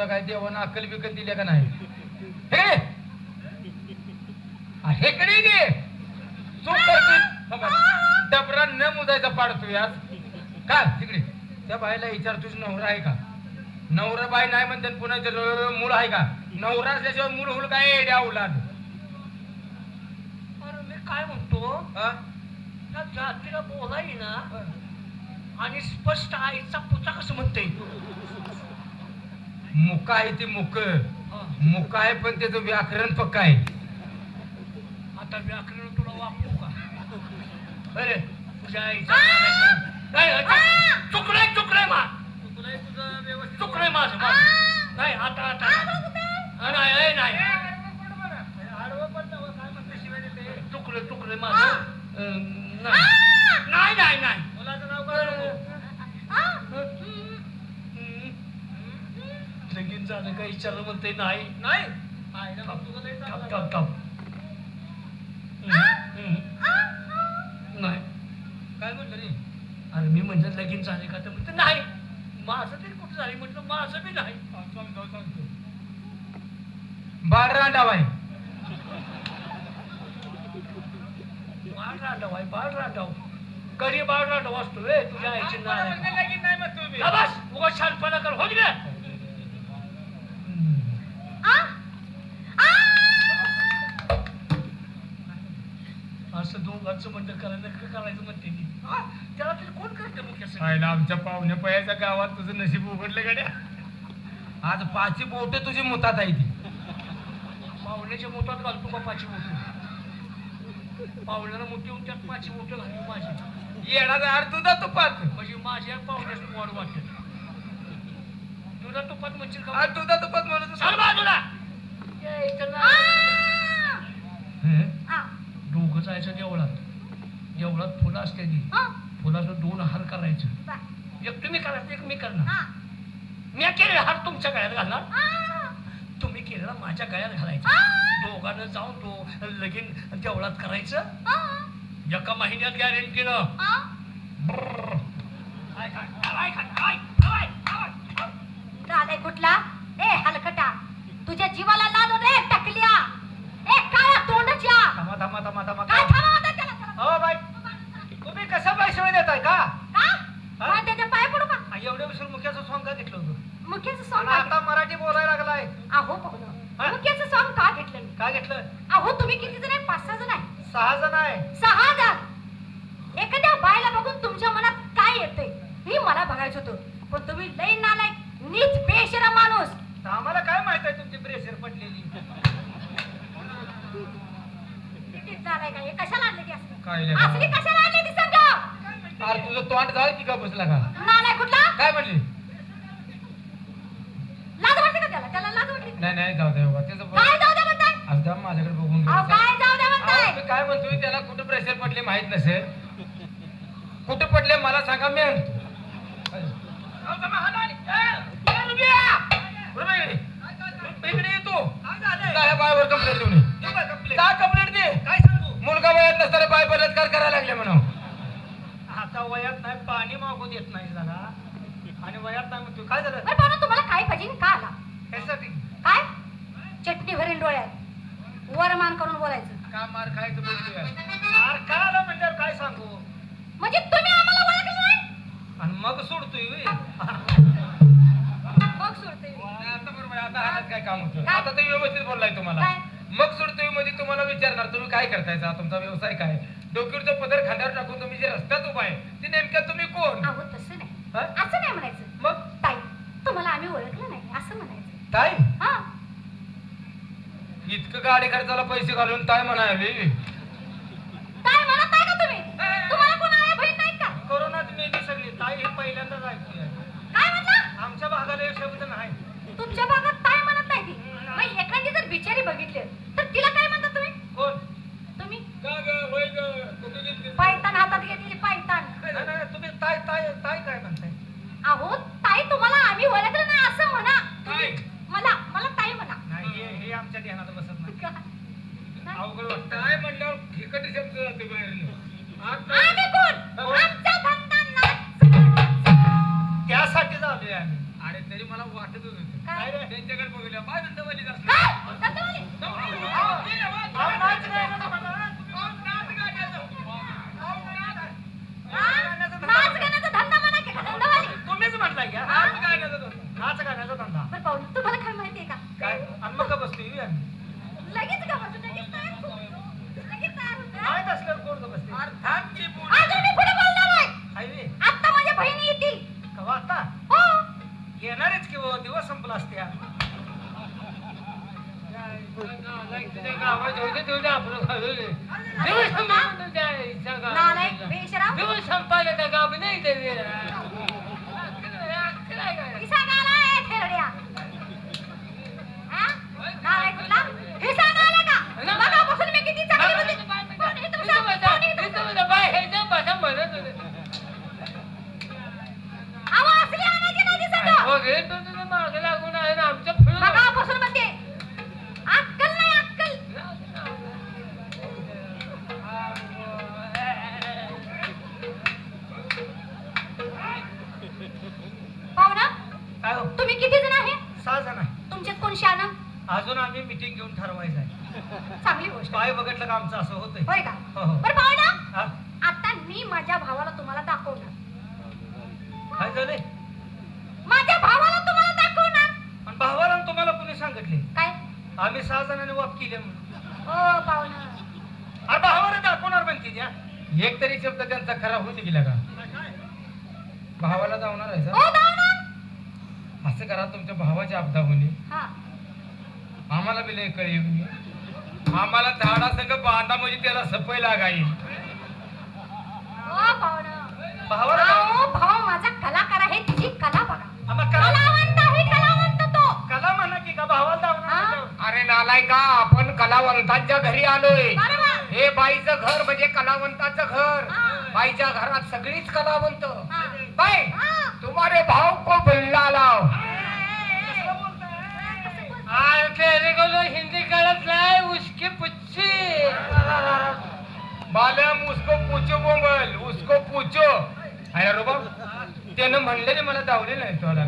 तुला काय देवानं अक्कल बिकल दिल्या का नाही? हे कडे गे चूक करते डबरा न मुदायचा पाडतोय आज का तिकडे त्या बाईला विचार तुझ नवरा आहे का? नवरा बाई नाही म्हणतात पुन्हा मूळ आहे का? नवरा असल्याशिवाय मूळ होईल काय द्या उलाद? अरे मी काय म्हणतो त्या जातीला बोलाय ना आणि स्पष्ट आईचा पुचा कसं म्हणते? मुका आहे ते मुका आहे पण त्याचं व्याकरण पक्का आहे. आता व्याकरण तुला वापरू का? अरे तुझ्या आईचा चुकलंय चुकलंय मा चुकलंय माझं नाही आता आता नाही नाही चुकलं चुकलंय माझं नाही नाही नाही लगीन झालं का विचारलं म्हणते नाही नाही नाही काय म्हणलं रे? अरे मी म्हणलं लगीन झाले का तर म्हणते नाही. माझं तरी कुठं झाली म्हटलं माझं बी नाही. सांगतो बाळ रांडाव आहे. बाळ रांडव आहे बाळ रांडव कधी बाळ रांडव असतो रे तुझ्या आईची नाव बस उगा शानपणा कर हो गे. असं दोघांचं म्हणणं करायचं म्हणते मी त्याला तरी कोण करते मुख्य? आमच्या पाहुण्या पयाच्या गावात तुझं नशीब उघडलं गड्या. आज 5 बोट तुझी मुतात आहे ती. पाहुण्याच्या मोठात घालतो का 5 बोट? पाहुण्याला मोठी होऊन त्यात 5 बोट घालतो माझी. येणार आड तुझा तुपात म्हणजे माझ्या पाहुण्यास वाढ वाटत. तुझा तुपात म्हणशील का? आज तुझा तुपात म्हणून चल बाजूला. दोघं जायचं देवळात. देवळात फुलं असते ती फुलाचं 2 हार करायचं. एक तुम्ही करायचं एक मी करणार. मी केलेले हार तुमच्या गळ्यात घालणार. तुम्ही केलेला माझ्या गळ्यात घालायचा. दोघांना जाऊन तो लगीन देवळात करायचं. एका महिन्यात गॅरंटीनं. कुठला ए हलकटा तुझ्या जीवाला लाद रे टकल्या. ए काय तोंडच्या थांबा थांबा थांबा थांबा. काय थांबा होता त्याला? हो बाई तुम्ही कसं पैसे देताय का? का त्याच्या पाय पडू का? एवढे उशीर मुख्याचं सॉंग का घेतलं होतं? मुख्याचं सॉंग आता मराठी बोलायला लागलाय. अहो पाहुणं मुख्याचं सॉंग का घेतलं मी? काय घेतलं? अहो तुम्ही किती जण आहे? 5-6 जण आहे. 6 जण आहे. 6 जण. एखाद्या बायला बघून तुमच्या मनात काय येते हे मला बघायचं होतं. पण तुम्ही लई नालायक नीच बेशरम माणूस. आम्हाला काय माहित आहे तुमची प्रेशर पडलेली? किती झालाय का? हे कशाला आणले ती असली? काय असली कशाला आणली ती सांगा? अरे तुझं तोंड झालं की का बसला का? नालायक कुठला? काय म्हणली? लाज वाटते का त्याला? त्याला लाज वाटते? नाही नाही जाऊ दे बाबा त्याचं काय जाऊ दे म्हणताय? आता माझ्याकडे बघून अहो काय जाऊ दे म्हणताय? मी काय म्हणतोय त्याला कुठं प्रेशर पडले माहित नसेल. कुठं पडले मला सांगा मी आणतो. इकडे येतो काय बायवर कंप्लेंट देऊन काय कंप्लेंट दे? काय सांगू? मुलगा वयात नसताना बाय बलात्कार करायला लागले म्हणून. आता वयात नाही पाणी मागू देत नाही जरा आणि वयात नाही म्हणतो काय झालं? बरं पाहुणं तुम्हाला काय पाहिजे का आला? कशासाठी? काय? चटणी भरेल डोळ्यात वर मान करून बोलायचं. का मार खायचं बोलतोय? काय आलं म्हणल्यावर काय सांगू? म्हणजे तुम्ही आम्हाला ओळखलं नाही? आणि मग सोडतोय व्हय? मग सोडते. आता बरोबर आता हात काय काम होतं? काय? आता तर व्यवस्थित बोललाय तुम्हाला. काय? मग सोडतोय म्हणजे तुम्हाला विचारणार तुम्ही काय करतायचा तुमचा व्यवसाय काय? डोक्यावरचा पदर खांद्यावर टाकून तुम्ही जे रस्त्यात उभा आहे ते नेमक्या तुम्ही कोण? अहो तसं नाही. हा? असं नाही म्हणायचं. मग ताई तुम्हाला आम्ही ओळखलं नाही असं म्हणायचं. ताई हा इतकं गाडी खर्चाला पैसे घालून ताई म्हणाले. काय म्हणत आहे का तुम्ही? तुम्हाला कोण आहे बहीण नाही का? कोरोनात मेली सगळी ताई हे पहिल्यांदाच ऐकली. काय म्हणला? आमच्या भागाला हे शब्द नाही. तुमच्या भागात काय म्हणत नाही ती? मग एखादी जर बिचारी बघितली तर तिला काय म्हणता तुम्ही? कोण? तुम्ही का ग होय ग कुठे गेली? पायतान हातात घेतलेली पायतान. नाही नाही तुम्ही ताई ताई ताई काय म्हणताय? अहो ताई तुम्हाला आम्ही ओळखलं नाही असं म्हणा. ताई. मला मला ताई म्हणा. नाही हे आमच्या ध्यानात बसत नाही. काय? अवघड वाटतं. काय म्हणल्यावर खेकट शब्द जाते बाहेर. आम्ही कोण? आमचा धंदा नाही. त्यासाठी झालोय आम्ही. अरे तरी मला वाटतच होतं काय? त्यांच्याकडे बघूया माझं दंडवाली काय? दंडवाली? नाच गाण्याचा धंदा म्हणा की दंडवाली? तुम्हीच म्हटलाय का हा? नाच गाण्याचा धंदा बरं पाहुणे तुम्हाला काय माहितीये का काय आणि मग का बसतोय लगेच का बसू लगेच तयार होतो. लगेच तयार होतो. माहित असल्यावर कोण का बसते अजून मी पुढे बोलणार आहे हायवे आता माझ्या बहिणी येतील कवा आता हो येणारच की हो, दिवस संपला असत्या नालायक बेशरम दिवस संपायला त्या गावी नाही देवे हिसा गालाय थेरड्या हा नालायक कुठला हिसा गाला का बघापासून मी किती चांगली होती कोण हे तुमचा कोण हे तुमचा आवा असली आणायची नाही दिसत बघापासून म्हणते अक्कल नाही अक्कल पाहुणा काय हो तुम्ही किती जण आहे 6 जण आहे तुमच्यात कोण शाना अजून आम्ही मिटिंग घेऊन ठरवायचं आहे चांगली गोष्ट काय बघितलं का आमचं असं होतंय होय का हो हो बरं पाहुणा हा? आता मी माझ्या भावाला तुम्हाला दाखवणार काय झालंय माझ्या भावाला तुम्हाला दाखवणार आणि भावाला आणि तुम्हाला कोणी सांगितले काय आम्ही 6 जणांनी वाप केले म्हणून ओ पाहुणा अरे भावाला दाखवणार म्हणते त्या एक तरी शब्द त्यांचा खरा होती गेला का भावाला जावणार आहे ओ सर दावणा असं करा तुमच्या भावाची आपदा होणे हा आम्हाला बी लय कळी आम्हाला झाडा संग बांधा म्हणजे त्याला सपय लागाई ओ पाहुणा भावाला ओ भाऊ माझा कलाकार आहे तिची कला बघा आम्हा कला कलावंत आहे कलावंत तो कला म्हणा की का भावाला हा? दावणार अरे नालायका आपण कलावंतांच्या घरी आलोय बरोबर हे बाईचं घर म्हणजे कलावंताचं घर हा. बाईच्या घरात सगळीच कलावंत हा. बाई हा. तुम्हारे भाव को बुल्ला लाव तेरे को तो हिंदी कळत नाही उसकी पुच्छी बालम उसको पूछो बोंबल उसको पूछो अरे रुबा त्यानं म्हणलेले मला दावले नाही तुला